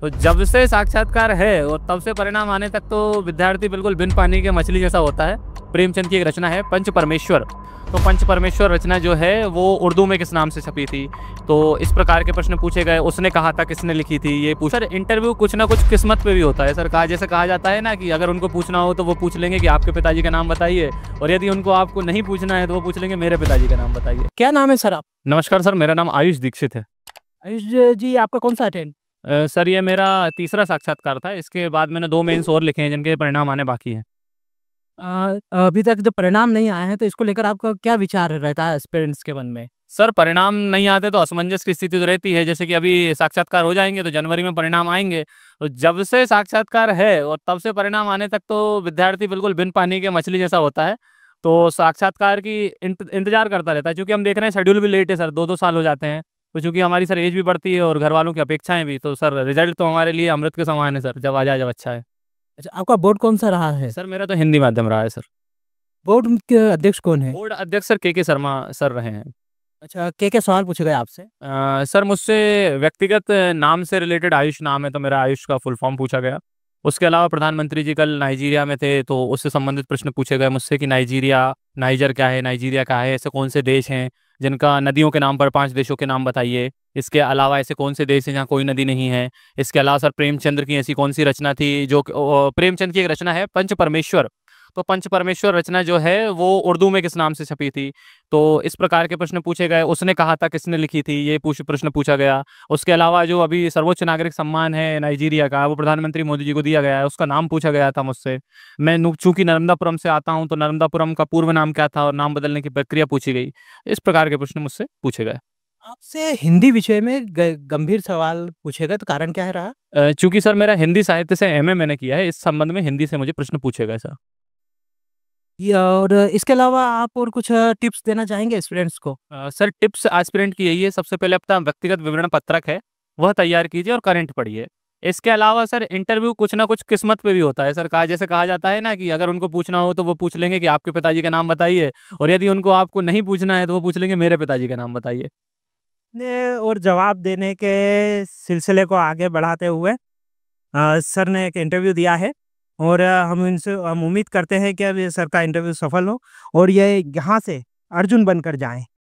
तो जब से साक्षात्कार है और तब से परिणाम आने तक तो विद्यार्थी बिल्कुल बिन पानी के मछली जैसा होता है। प्रेमचंद की एक रचना है पंच परमेश्वर। तो पंच परमेश्वर रचना जो है वो उर्दू में किस नाम से छपी थी? तो इस प्रकार के प्रश्न पूछे गए। उसने कहा था किसने लिखी थी, ये पूछ सर। इंटरव्यू कुछ ना कुछ किस्मत पे भी होता है सर। जैसे कहा जाता है ना कि अगर उनको पूछना हो तो वो पूछ लेंगे कि आपके पिताजी का नाम बताइए, और यदि उनको आपको नहीं पूछना है तो वो पूछ लेंगे मेरे पिताजी का नाम बताइए। क्या नाम है सर आप? नमस्कार सर, मेरा नाम आयुष दीक्षित है। आयुष जी, आपका कौन सा अटेंड? सर ये मेरा तीसरा साक्षात्कार था। इसके बाद मैंने 2 मेंस और लिखे हैं जिनके परिणाम आने बाकी हैं। अभी तक जो परिणाम नहीं आए हैं तो इसको लेकर आपका क्या विचार रहता है एस्पिरेंट्स के मन में? सर परिणाम नहीं आते तो असमंजस की स्थिति तो रहती है। जैसे कि अभी साक्षात्कार हो जाएंगे तो जनवरी में परिणाम आएंगे। तो जब से साक्षात्कार है और तब से परिणाम आने तक तो विद्यार्थी बिल्कुल बिन पानी के मछली जैसा होता है। तो साक्षात्कार की इंतजार करता रहता है, क्योंकि हम देख रहे हैं शेड्यूल भी लेट है सर, 2-2 साल हो जाते हैं। तो चूंकि हमारी सर एज भी बढ़ती है और घर वालों की अपेक्षाएं भी, तो सर रिजल्ट तो हमारे लिए अमृत के समान है सर, जब आ जाए जब अच्छा है। अच्छा, आपका बोर्ड कौन सा रहा है? सर मेरा तो हिंदी माध्यम रहा है सर। बोर्ड के अध्यक्ष कौन है? बोर्ड अध्यक्ष सर के शर्मा सर रहे हैं। अच्छा, क्या सवाल पूछे गए आपसे? सर मुझसे व्यक्तिगत नाम से रिलेटेड, आयुष नाम है तो मेरा आयुष का फुल फॉर्म पूछा गया। उसके अलावा प्रधानमंत्री जी कल नाइजीरिया में थे तो उससे संबंधित प्रश्न पूछे गए मुझसे कि नाइजर क्या है, नाइजीरिया क्या है, ऐसे कौन से देश हैं जिनका नदियों के नाम पर 5 देशों के नाम बताइए। इसके अलावा ऐसे कौन से देश हैं जहाँ कोई नदी नहीं है। इसके अलावा सर प्रेमचंद्र की ऐसी कौन सी रचना थी जो प्रेमचंद की एक रचना है पंच परमेश्वर। तो पंच परमेश्वर रचना जो है वो उर्दू में किस नाम से छपी थी? तो इस प्रकार के प्रश्न पूछे गए। उसने कहा था किसने लिखी थी, ये प्रश्न पूछा गया। उसके अलावा जो अभी सर्वोच्च नागरिक सम्मान है नाइजीरिया का, वो प्रधानमंत्री मोदी जी को दिया गया है, उसका नाम पूछा गया था मुझसे। मैं चूंकि नर्मदापुरम से आता हूं तो नर्मदापुरम का पूर्व नाम क्या था और नाम बदलने की प्रक्रिया पूछी गई। इस प्रकार के प्रश्न मुझसे पूछे गए। आपसे हिंदी विषय में गंभीर सवाल पूछे गए तो कारण क्या है रहा? चूंकि सर मेरा हिंदी साहित्य से एमए मैंने किया है, इस संबंध में हिंदी से मुझे प्रश्न पूछे गए सर। और इसके अलावा आप और कुछ टिप्स देना चाहेंगे स्टूडेंट्स को? सर टिप्स एस्पिरेंट की यही है, सबसे पहले अपना व्यक्तिगत विवरण पत्रक है वह तैयार कीजिए और करंट पढ़िए। इसके अलावा सर इंटरव्यू कुछ ना कुछ किस्मत पे भी होता है सर। जैसे कहा जाता है ना कि अगर उनको पूछना हो तो वो पूछ लेंगे कि आपके पिताजी का नाम बताइए, और यदि उनको आपको नहीं पूछना है तो वो पूछ लेंगे मेरे पिताजी का नाम बताइए। और जवाब देने के सिलसिले को आगे बढ़ाते हुए सर ने एक इंटरव्यू दिया है और हम उम्मीद करते हैं कि अब ये सर का इंटरव्यू सफल हो और ये यहाँ से अर्जुन बनकर जाएं।